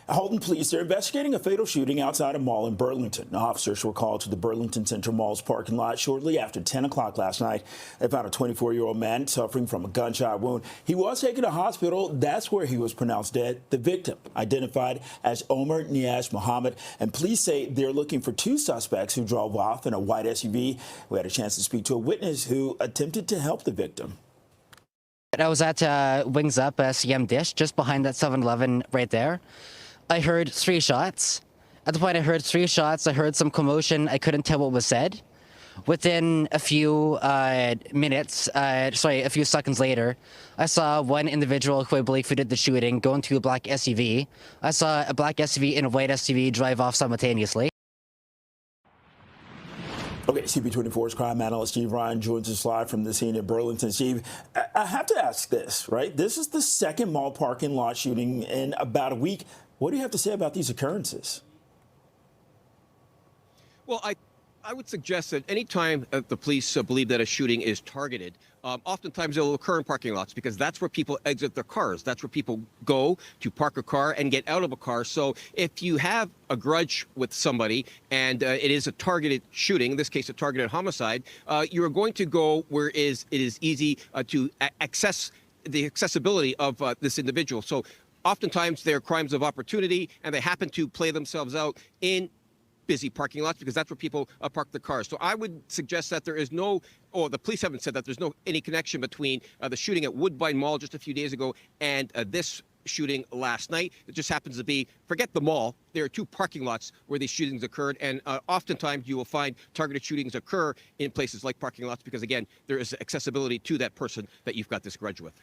Halton police are investigating a fatal shooting outside a mall in Burlington. Officers were called to the Burlington Centre mall's parking lot shortly after 10 o'clock last night. They found a 24-year-old man suffering from a gunshot wound. He was taken to hospital. That's where he was pronounced dead. The victim, identified as Omer Niaz Muhammad, and police say they're looking for two suspects who drove off in a white SUV. We had a chance to speak to a witness who attempted to help the victim. I was at Wings Up CM Dish, just behind that 7-Eleven right there. I heard 3 shots. At the point I heard 3 shots, I heard some commotion. I couldn't tell what was said. Within a few a few seconds later, I saw one individual who I believe who did the shooting go into a black SUV. I saw a black SUV and a white SUV drive off simultaneously. Okay, CP24's crime analyst Steve Ryan joins us live from the scene in Burlington. Steve, I have to ask this, right? This is the second mall parking lot shooting in about a week. What do you have to say about these occurrences? Well, I would suggest that any time the police believe that a shooting is targeted, oftentimes it will occur in parking lots because that's where people exit their cars. That's where people go to park a car and get out of a car. So if you have a grudge with somebody and it is a targeted shooting, in this case a targeted homicide, you are going to go where it is easy to access the accessibility of this individual. So oftentimes they're crimes of opportunity and they happen to play themselves out in busy parking lots because that's where people park their cars. So I would suggest that there is no, or the police haven't said that there's no any connection between the shooting at Woodbine Mall just a few days ago and this shooting last night. It just happens to be, forget the mall, there are 2 parking lots where these shootings occurred, and oftentimes you will find targeted shootings occur in places like parking lots because, again, there is accessibility to that person that you've got this grudge with.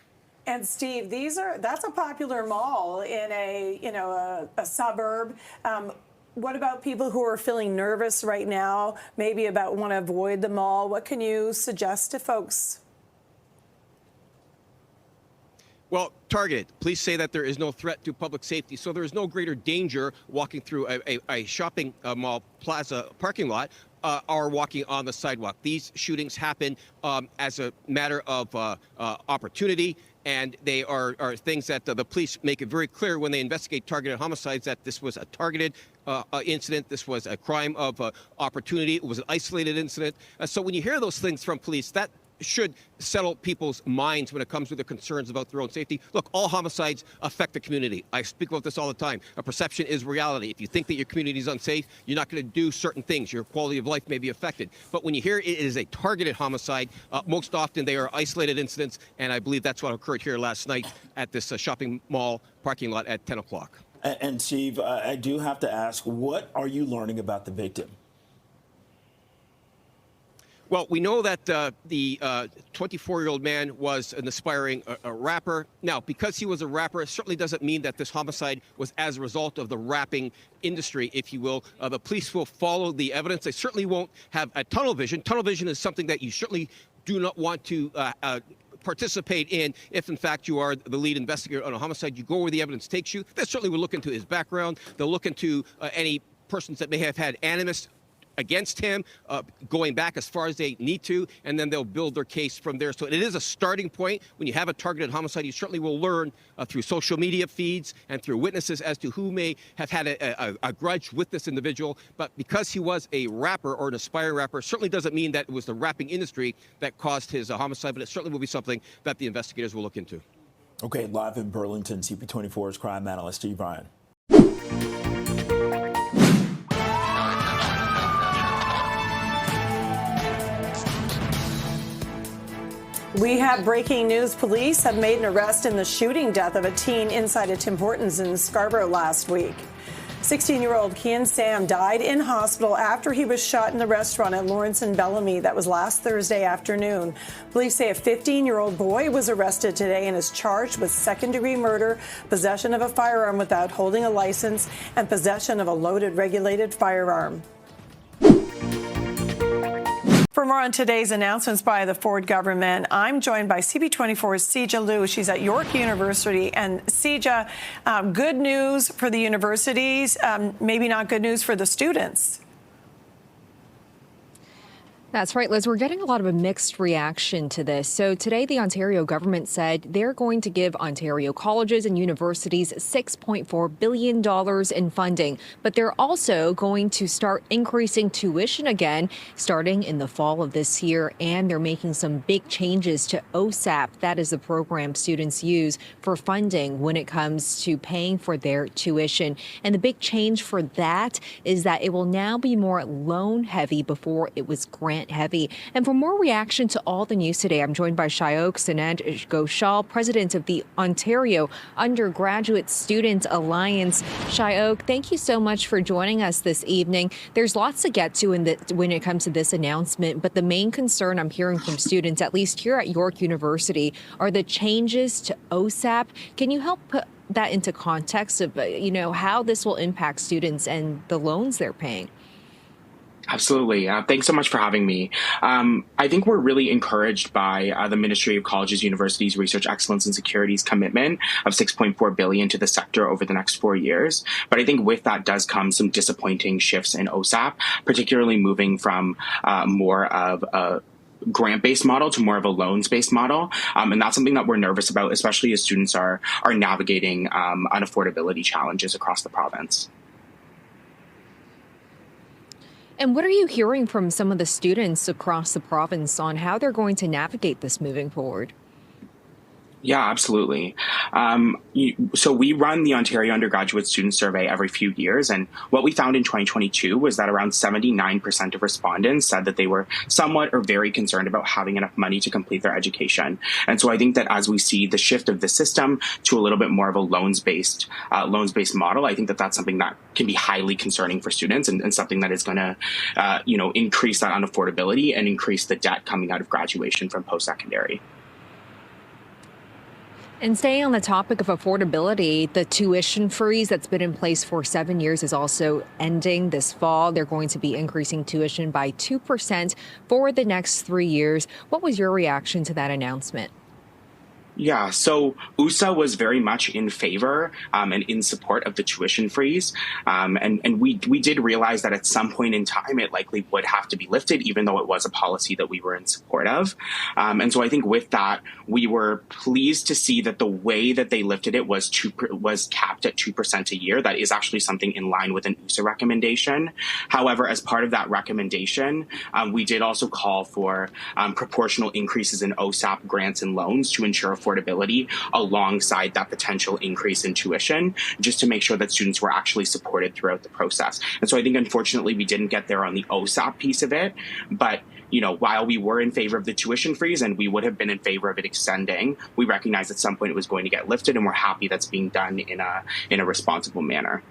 And Steve, that's a popular mall in a suburb. What about people who are feeling nervous right now, maybe want to avoid the mall? What can you suggest to folks? Well, targeted. Police say that there is no threat to public safety, so there is no greater danger walking through a shopping mall plaza parking lot or walking on the sidewalk. These shootings happen as a matter of opportunity, and they are things that the police make it very clear when they investigate targeted homicides that this was a targeted incident. This was a crime of opportunity. It was an isolated incident. So when you hear those things from police, that should settle people's minds when it comes to their concerns about their own safety. Look, all homicides affect the community. I speak about this all the time. A perception is reality. If you think that your community is unsafe, you're not going to do certain things. Your quality of life may be affected. But when you hear it is a targeted homicide, most often they are isolated incidents, and I believe that's what occurred here last night at this shopping mall parking lot at 10 o'clock. And Steve, I do have to ask, what are you learning about the victim? Well, we know that the 24-year-old man was an aspiring rapper. Now, because he was a rapper, it certainly doesn't mean that this homicide was as a result of the rapping industry, if you will. The police will follow the evidence. They certainly won't have a tunnel vision. Tunnel vision is something that you certainly do not want to participate in if, in fact, you are the lead investigator on a homicide. You go where the evidence takes you. They certainly will look into his background. They'll look into any persons that may have had animus against him, going back as far as they need to, and then they'll build their case from there. So it is a starting point. When you have a targeted homicide, you certainly will learn through social media feeds and through witnesses as to who may have had a grudge with this individual. But because he was a rapper or an aspiring rapper, certainly doesn't mean that it was the rapping industry that caused his homicide, but it certainly will be something that the investigators will look into. Okay, live in Burlington, CP24's crime analyst Steve Ryan. We have breaking news. Police have made an arrest in the shooting death of a teen inside a Tim Hortons in Scarborough last week. 16-year-old Kian Sam died in hospital after he was shot in the restaurant at Lawrence and Bellamy. That was last Thursday afternoon. Police say a 15-year-old boy was arrested today and is charged with second-degree murder, possession of a firearm without holding a license, and possession of a loaded regulated firearm. For more on today's announcements by the Ford government, I'm joined by CP24's Sija Liu. She's at York University. And Sija, good news for the universities, maybe not good news for the students. That's right, Liz. We're getting a lot of a mixed reaction to this. So today, the Ontario government said they're going to give Ontario colleges and universities $6.4 billion in funding, but they're also going to start increasing tuition again starting in the fall of this year. And they're making some big changes to OSAP. That is the program students use for funding when it comes to paying for their tuition. And the big change for that is that it will now be more loan heavy before it was grant heavy. And for more reaction to all the news today, I'm joined by Shayoke Sanand Ghoshal, president of the Ontario Undergraduate Student Alliance. Shayoke, thank you so much for joining us this evening. There's lots to get to when it comes to this announcement, but the main concern I'm hearing from students, at least here at York University, are the changes to OSAP. Can you help put that into context of, how this will impact students and the loans they're paying? Absolutely. Thanks so much for having me. I think we're really encouraged by the Ministry of Colleges, Universities, Research Excellence and Security's commitment of $6.4 billion to the sector over the next 4 years. But I think with that does come some disappointing shifts in OSAP, particularly moving from more of a grant-based model to more of a loans-based model. And that's something that we're nervous about, especially as students are navigating unaffordability challenges across the province. And what are you hearing from some of the students across the province on how they're going to navigate this moving forward? Yeah, absolutely. So we run the Ontario Undergraduate Student Survey every few years. And what we found in 2022 was that around 79% of respondents said that they were somewhat or very concerned about having enough money to complete their education. And so I think that as we see the shift of the system to a little bit more of a loans-based model, I think that that's something that can be highly concerning for students and something that is going to, increase that unaffordability and increase the debt coming out of graduation from post-secondary. And staying on the topic of affordability, the tuition freeze that's been in place for 7 years is also ending this fall. They're going to be increasing tuition by 2% for the next 3 years. What was your reaction to that announcement? Yeah, so USA was very much in favor and in support of the tuition freeze. And we did realize that at some point in time, it likely would have to be lifted, even though it was a policy that we were in support of. And so I think with that, we were pleased to see that the way that they lifted it was capped at 2% a year. That is actually something in line with an USA recommendation. However, as part of that recommendation, we did also call for proportional increases in OSAP grants and loans to ensure affordability alongside that potential increase in tuition, just to make sure that students were actually supported throughout the process. And so I think, unfortunately, we didn't get there on the OSAP piece of it. But, while we were in favor of the tuition freeze and we would have been in favor of it extending, we recognized at some point it was going to get lifted, and we're happy that's being done in a responsible manner.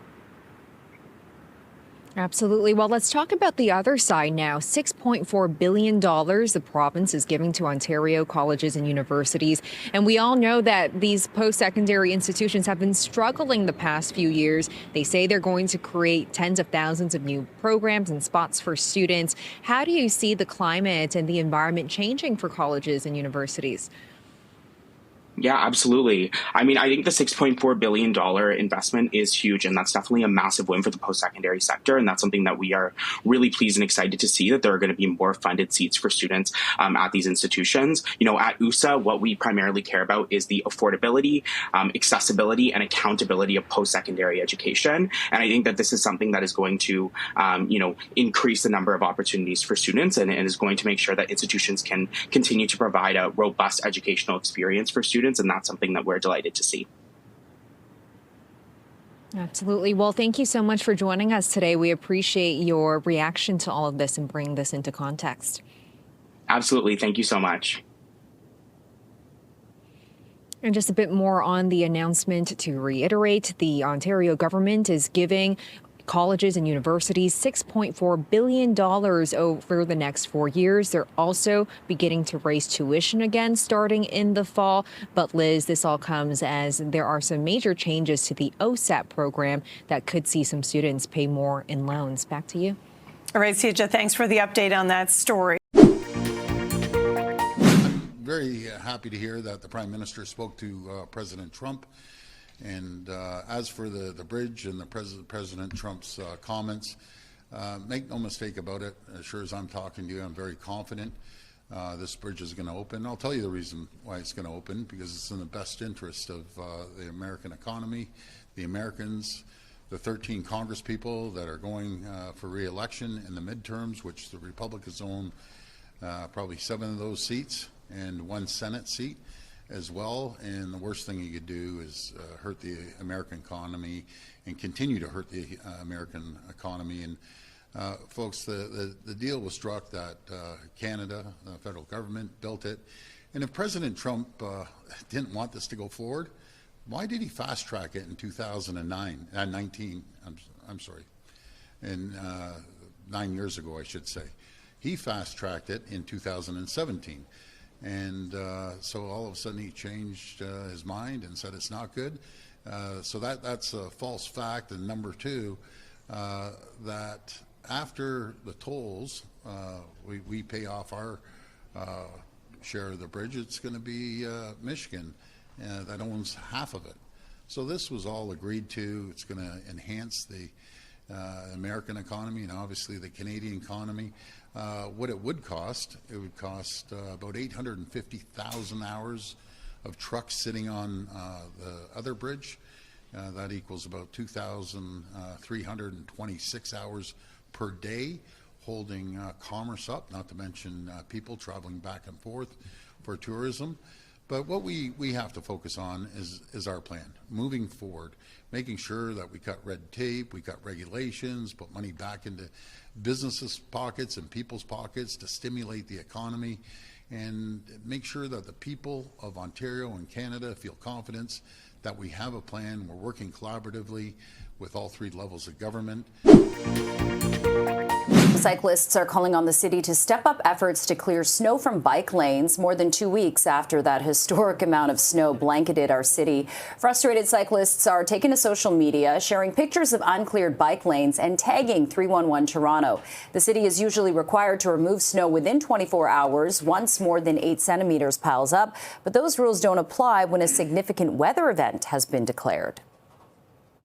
Absolutely. Well, let's talk about the other side now. $6.4 billion the province is giving to Ontario colleges and universities. And we all know that these post-secondary institutions have been struggling the past few years. They say they're going to create tens of thousands of new programs and spots for students. How do you see the climate and the environment changing for colleges and universities? Yeah, absolutely. I mean, I think the $6.4 billion investment is huge, and that's definitely a massive win for the post-secondary sector. And that's something that we are really pleased and excited to see, that there are going to be more funded seats for students at these institutions. At USA, what we primarily care about is the affordability, accessibility, and accountability of post-secondary education. And I think that this is something that is going to, increase the number of opportunities for students and is going to make sure that institutions can continue to provide a robust educational experience for students. And that's something that we're delighted to see. Absolutely. Well, thank you so much for joining us today. We appreciate your reaction to all of this and bringing this into context. Absolutely. Thank you so much. And just a bit more on the announcement to reiterate, the Ontario government is giving colleges and universities $6.4 billion over the next 4 years. They're also beginning to raise tuition again starting in the fall. But Liz, this all comes as there are some major changes to the OSAP program that could see some students pay more in loans. Back to you. All right, Sija, thanks for the update on that story. I'm very happy to hear that the Prime Minister spoke to President Trump. And as for the bridge and President Trump's comments, Make no mistake about it, as sure as I'm talking to you, I'm very confident this bridge is going to open. I'll tell you the reason why it's going to open, because it's in the best interest of the American economy, the Americans, the 13 Congress people that are going for re-election in the midterms, which the Republicans own probably 7 of those seats and 1 Senate seat as well. And the worst thing you could do is hurt the American economy and continue to hurt the American economy. And folks, the deal was struck that Canada, the federal government, built it. And if President Trump didn't want this to go forward, why did he fast track it in 2019? I'm sorry, and 9 years ago, I should say. He fast tracked it in 2017. And so all of a sudden he changed his mind and said it's not good. So that's a false fact. And number two, that after the tolls, we pay off our share of the bridge. It's going to be Michigan that owns half of it. So this was all agreed to. It's going to enhance the American economy and obviously the Canadian economy. What it would cost about 850,000 hours of trucks sitting on the other bridge. That equals about 2,326 hours per day, holding commerce up, not to mention people traveling back and forth for tourism. But what we have to focus on is our plan, moving forward, making sure that we cut red tape, we cut regulations, put money back into businesses' pockets and people's pockets to stimulate the economy, and make sure that the people of Ontario and Canada feel confidence that we have a plan. We're working collaboratively with all 3 levels of government. Cyclists are calling on the city to step up efforts to clear snow from bike lanes more than 2 weeks after that historic amount of snow blanketed our city. Frustrated cyclists are taking to social media, sharing pictures of uncleared bike lanes and tagging 311 Toronto. The city is usually required to remove snow within 24 hours once more than 8 centimeters piles up, but those rules don't apply when a significant weather event has been declared.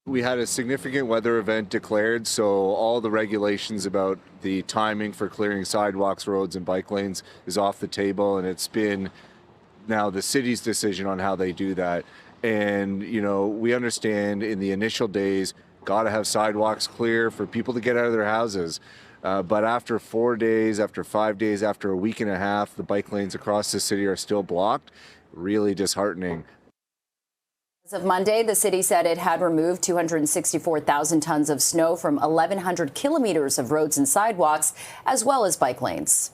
We had a significant weather event declared, so all the regulations about the timing for clearing sidewalks, roads, and bike lanes is off the table, and it's been now the city's decision on how they do that. And, you know, we understand in the initial days, got to have sidewalks clear for people to get out of their houses. But after 4 days, after 5 days, after a week and a half, the bike lanes across the city are still blocked. Really disheartening. As of Monday, the city said it had removed 264,000 tons of snow from 1,100 kilometers of roads and sidewalks, as well as bike lanes.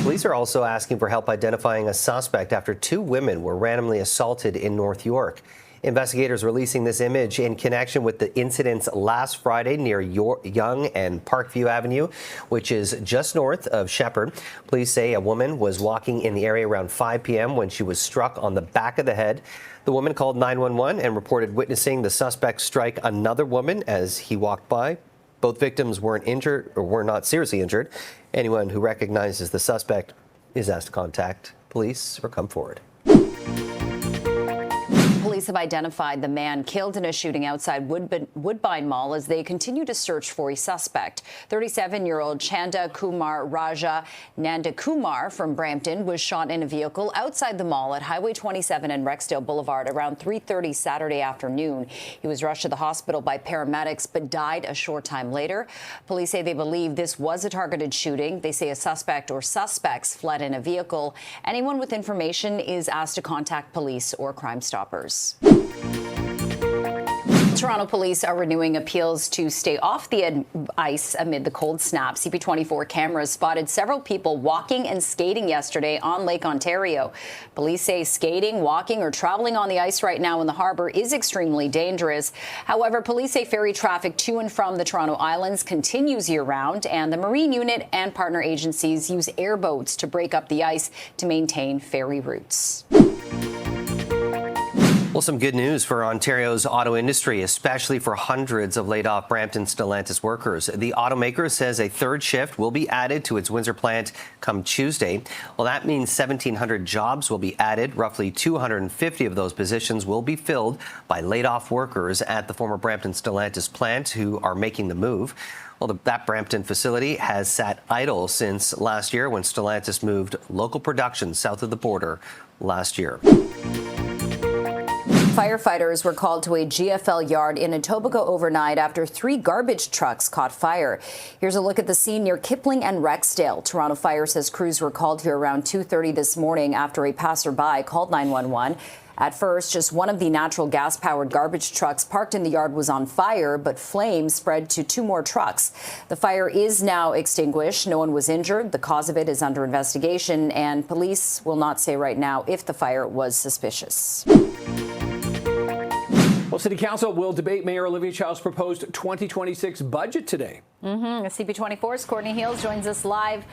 Police are also asking for help identifying a suspect after 2 women were randomly assaulted in North York. Investigators releasing this image in connection with the incidents last Friday near Yonge and Parkview Avenue, which is just north of Shepherd. Police say a woman was walking in the area around 5 p.m. when she was struck on the back of the head. The woman called 911 and reported witnessing the suspect strike another woman as he walked by. Both victims weren't injured or were not seriously injured. Anyone who recognizes the suspect is asked to contact police or come forward. Police have identified the man killed in a shooting outside Woodbine Mall as they continue to search for a suspect. 37-year-old Chanda Kumar Raja Nandakumar from Brampton was shot in a vehicle outside the mall at Highway 27 and Rexdale Boulevard around 3:30 Saturday afternoon. He was rushed to the hospital by paramedics but died a short time later. Police say they believe this was a targeted shooting. They say a suspect or suspects fled in a vehicle. Anyone with information is asked to contact police or Crime Stoppers. Toronto police are renewing appeals to stay off the ice amid the cold snap. CP24 cameras spotted several people walking and skating yesterday on Lake Ontario. Police say skating, walking, or traveling on the ice right now in the harbour is extremely dangerous. However, police say ferry traffic to and from the Toronto Islands continues year-round, and the Marine Unit and partner agencies use airboats to break up the ice to maintain ferry routes. Well, some good news for Ontario's auto industry, especially for hundreds of laid-off Brampton Stellantis workers. The automaker says a third shift will be added to its Windsor plant come Tuesday. Well, that means 1,700 jobs will be added. Roughly 250 of those positions will be filled by laid-off workers at the former Brampton Stellantis plant who are making the move. Well, that Brampton facility has sat idle since last year when Stellantis moved local production south of the border last year. Firefighters were called to a GFL yard in Etobicoke overnight after 3 garbage trucks caught fire. Here's a look at the scene near Kipling and Rexdale. Toronto Fire says crews were called here around 2:30 this morning after a passerby called 911. At first, just one of the natural gas-powered garbage trucks parked in the yard was on fire, but flames spread to 2 more trucks. The fire is now extinguished. No one was injured. The cause of it is under investigation, and police will not say right now if the fire was suspicious. Well, City Council will debate Mayor Olivia Chow's proposed 2026 budget today. CP24's Courtney Heels joins us live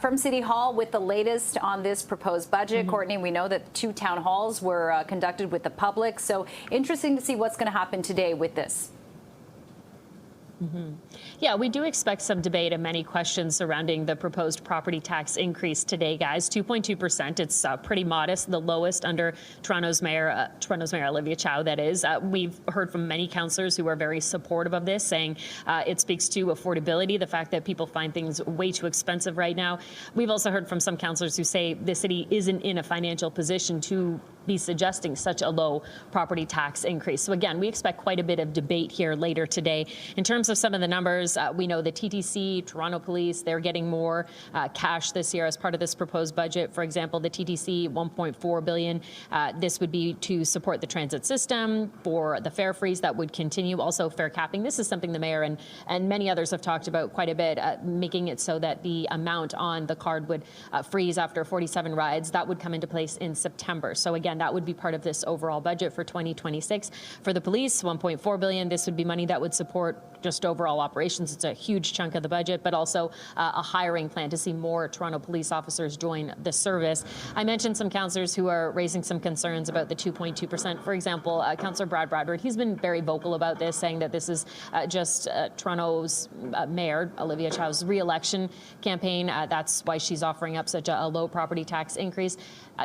from City Hall with the latest on this proposed budget. Courtney, we know that 2 town halls were conducted with the public, so interesting to see what's going to happen today with this. Yeah, we do expect some debate and many questions surrounding the proposed property tax increase today, guys. 2.2%. It's pretty modest, the lowest under Toronto's Mayor Olivia Chow, that is. We've heard from many councillors who are very supportive of this, saying it speaks to affordability, the fact that people find things way too expensive right now. We've also heard from some councillors who say the city isn't in a financial position to be suggesting such a low property tax increase. So again, we expect quite a bit of debate here later today. In terms of some of the numbers, we know the TTC, Toronto Police, they're getting more cash this year as part of this proposed budget. For example, the TTC, $1.4 billion. This would be to support the transit system. For the fare freeze, that would continue. Also, fare capping. This is something the mayor and many others have talked about quite a bit, making it so that the amount on the card would freeze after 47 rides. That would come into place in September. So again, that would be part of this overall budget for 2026. For the police, $1.4 billion. This would be money that would support just overall operations. It's a huge chunk of the budget, but also a hiring plan to see more Toronto police officers join the service. I mentioned some councillors who are raising some concerns about the 2.2%. For example, Councillor Brad Bradford, he's been very vocal about this, saying that this is just Toronto's Mayor Olivia Chow's re-election campaign. That's why she's offering up such a low property tax increase.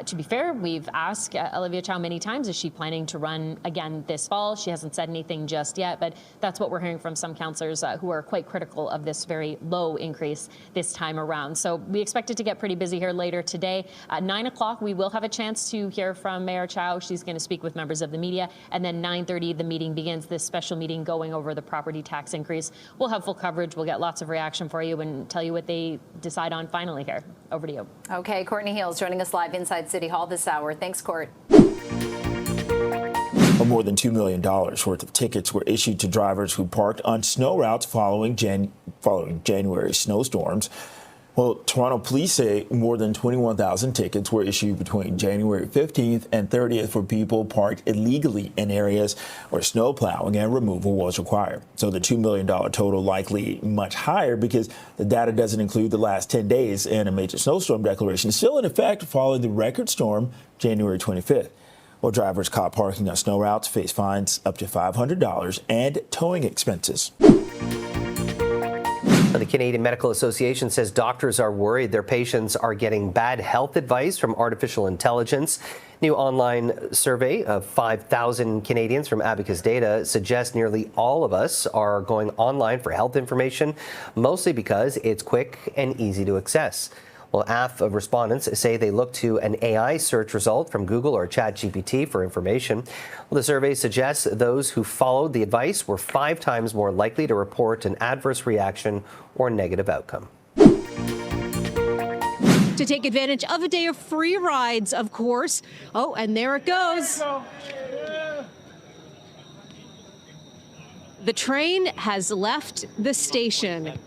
To be fair, we've asked Olivia Chow many times, is she planning to run again this fall? She hasn't said anything just yet, but that's what we're hearing from some councillors who are quite critical of this very low increase this time around. So we expect it to get pretty busy here later today. At 9 o'clock, we will have a chance to hear from Mayor Chow. She's going to speak with members of the media. And then 9:30, the meeting begins, this special meeting going over the property tax increase. We'll have full coverage. We'll get lots of reaction for you and tell you what they decide on finally here. Over to you. Okay, Courtney Heels joining us live inside City Hall this hour. Thanks, Court. More than $2 million worth of tickets were issued to drivers who parked on snow routes following January snowstorms. Well, Toronto police say more than 21,000 tickets were issued between January 15th and 30th for people parked illegally in areas where snow plowing and removal was required. So the $2 million total likely much higher because the data doesn't include the last 10 days and a major snowstorm declaration is still in effect following the record storm January 25th. Well, drivers caught parking on snow routes face fines up to $500 and towing expenses. The Canadian Medical Association says doctors are worried their patients are getting bad health advice from artificial intelligence. New online survey of 5,000 Canadians from Abacus Data suggests nearly all of us are going online for health information, mostly because it's quick and easy to access. Well, half of respondents say they look to an AI search result from Google or ChatGPT for information. Well, the survey suggests those who followed the advice were 5 times more likely to report an adverse reaction or negative outcome. To take advantage of a day of free rides, of course. Oh, and there it goes. The train has left the station.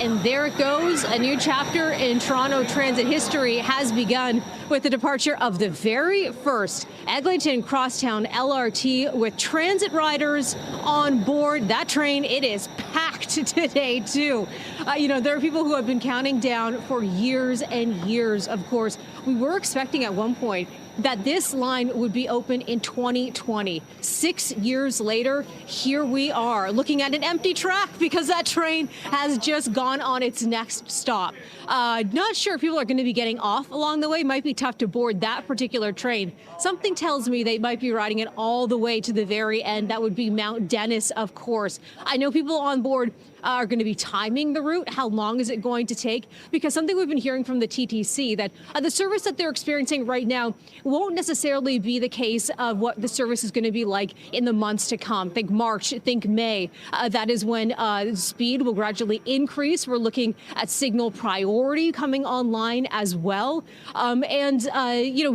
And there it goes. A new chapter in Toronto transit history has begun with the departure of the very first Eglinton Crosstown LRT with transit riders on board. That train, it is packed today, too. There are people who have been counting down for years and years, of course. We were expecting at one point that this line would be open in 2020. 6 years later, here we are looking at an empty track because that train has just gone on its next stop. Not sure if people are going to be getting off along the way. Might be tough to board that particular train. Something tells me they might be riding it all the way to the very end. That would be Mount Dennis, of course. I know people on board are going to be timing the route. How long is it going to take? Because something we've been hearing from the TTC that the service that they're experiencing right now won't necessarily be the case of what the service is going to be like in the months to come. Think March, think May. That is when speed will gradually increase. We're looking at signal priority coming online as well.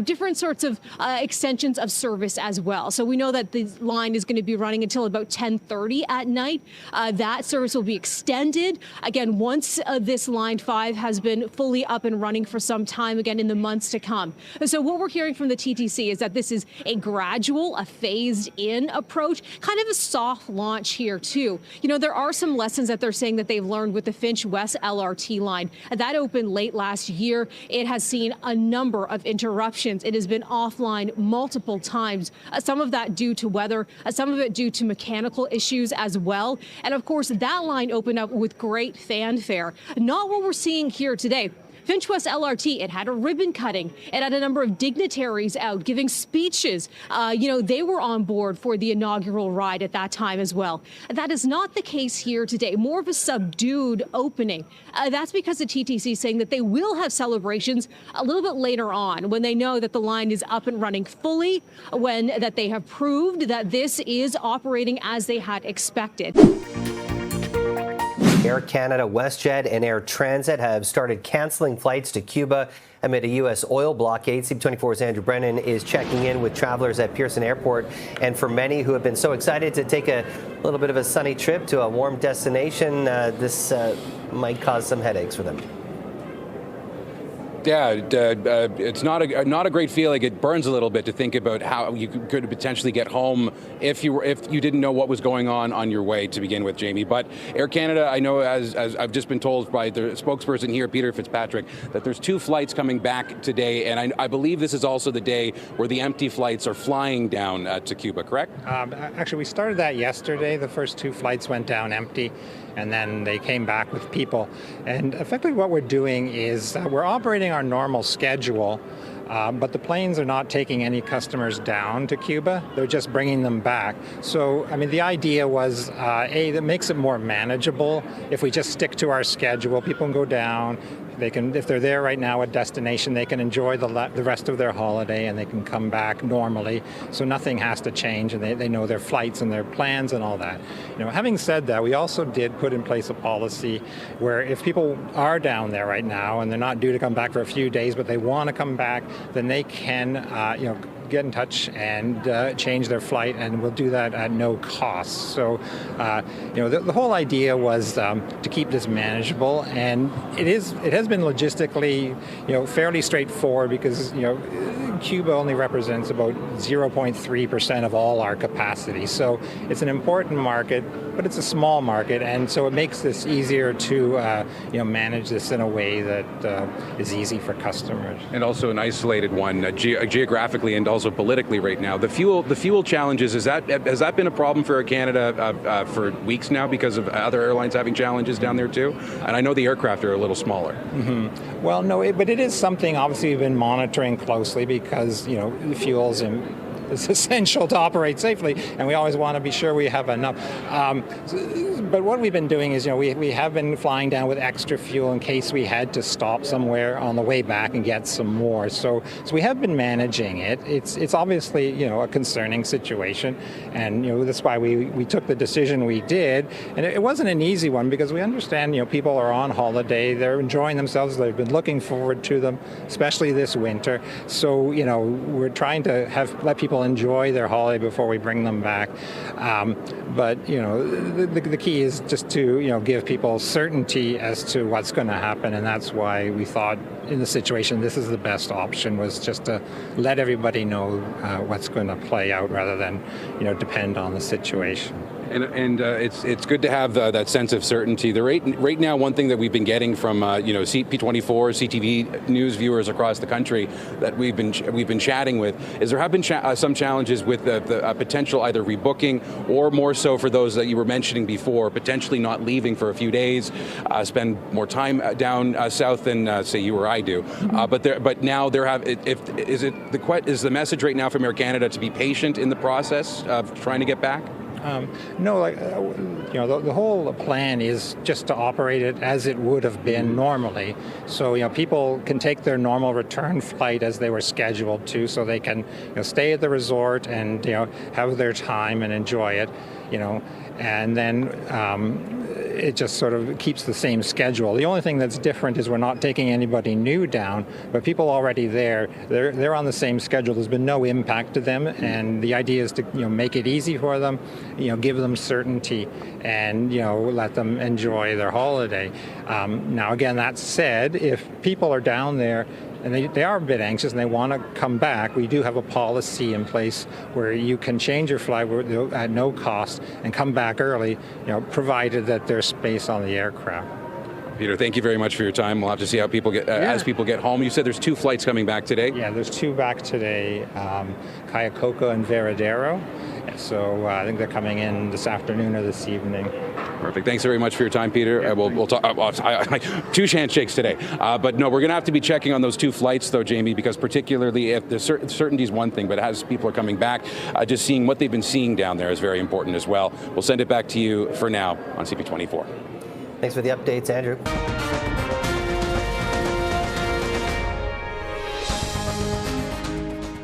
Different sorts of extensions of service as well. So we know that the line is going to be running until about 10:30 at night. That service will be extended again once this line 5 has been fully up and running for some time again in the months to come. So what we're hearing from the TTC is that this is a gradual, a phased in approach, kind of a soft launch here too. There are some lessons that they're saying that they've learned with the Finch West LRT line. That opened late last year. It has seen a number of interruptions. It has been offline multiple times. Some of that due to weather, some of it due to mechanical issues as well. And of course, that line opened up with great fanfare. Not what we're seeing here today. Finch West LRT, it had a ribbon cutting. It had a number of dignitaries out giving speeches. They were on board for the inaugural ride at that time as well. That is not the case here today. More of a subdued opening. That's because the TTC is saying that they will have celebrations a little bit later on when they know that the line is up and running fully, when that they have proved that this is operating as they had expected. Air Canada, WestJet, and Air Transat have started canceling flights to Cuba amid a U.S. oil blockade. CP24's Andrew Brennan is checking in with travelers at Pearson Airport. And for many who have been so excited to take a little bit of a sunny trip to a warm destination, this might cause some headaches for them. Yeah, it's not a great feeling. It burns a little bit to think about how you could potentially get home if you didn't know what was going on your way to begin with, Jamie. But Air Canada, I know, as I've just been told by the spokesperson here, Peter Fitzpatrick, that there's 2 flights coming back today, and I believe this is also the day where the empty flights are flying down to Cuba, correct? Actually, we started that yesterday. The first 2 flights went down empty, and then they came back with people. And effectively what we're doing is we're operating our normal schedule, but the planes are not taking any customers down to Cuba. They're just bringing them back. So, the idea was, that makes it more manageable. If we just stick to our schedule, people can go down. They can, if they're there right now at destination, they can enjoy the rest of their holiday and they can come back normally. So nothing has to change, and they know their flights and their plans and all that. Having said that, we also did put in place a policy where if people are down there right now and they're not due to come back for a few days, but they want to come back, then they can, get in touch and change their flight, and we'll do that at no cost. So, the whole idea was to keep this manageable, and it has been logistically, fairly straightforward because, Cuba only represents about 0.3% of all our capacity. So it's an important market, but it's a small market, and so it makes this easier to, manage this in a way that is easy for customers. And also an isolated one, geographically and also politically right now. The fuel challenges, has that been a problem for Air Canada for weeks now because of other airlines having challenges down there too? And I know the aircraft are a little smaller. Mm-hmm. Well, no, but it is something obviously we've been monitoring closely because, the fuel's is essential to operate safely, and we always want to be sure we have enough. But what we've been doing is, we have been flying down with extra fuel in case we had to stop somewhere on the way back and get some more. So we have been managing it. It's obviously, a concerning situation, and that's why we took the decision we did. And it wasn't an easy one because we understand, people are on holiday, they're enjoying themselves, they've been looking forward to them, especially this winter. So, we're trying to let people people enjoy their holiday before we bring them back. But the key is just to give people certainty as to what's going to happen, and that's why we thought in the situation this is the best option, was just to let everybody know what's going to play out rather than depend on the situation. And it's good to have that sense of certainty. Right now, one thing that we've been getting from CP24, CTV news viewers across the country that we've been chatting with is there have been some challenges with the potential either rebooking or more so for those that you were mentioning before, potentially not leaving for a few days, spend more time down south than say you or I do. But now is the message right now from Air Canada to be patient in the process of trying to get back? No, the whole plan is just to operate it as it would have been normally. So, people can take their normal return flight as they were scheduled to, so they can stay at the resort and have their time and enjoy it, and then it just sort of keeps the same schedule. The only thing that's different is we're not taking anybody new down, but people already there, they're on the same schedule. There's been no impact to them, and the idea is to make it easy for them, give them certainty, and let them enjoy their holiday. Now again, that said, if people are down there and they are a bit anxious and they want to come back, we do have a policy in place where you can change your flight at no cost and come back early, provided that there's space on the aircraft. Peter, thank you very much for your time. We'll have to see how people get as people get home. You said there's 2 flights coming back today? Yeah, there's 2 back today, Cayacoca and Veradero. So I think they're coming in this afternoon or this evening. Perfect. Thanks very much for your time, Peter. Yeah, we'll talk. 2 handshakes today. But no, we're going to have to be checking on those 2 flights, though, Jamie, because particularly if the certainty is one thing, but as people are coming back, just seeing what they've been seeing down there is very important as well. We'll send it back to you for now on CP24. Thanks for the updates, Andrew.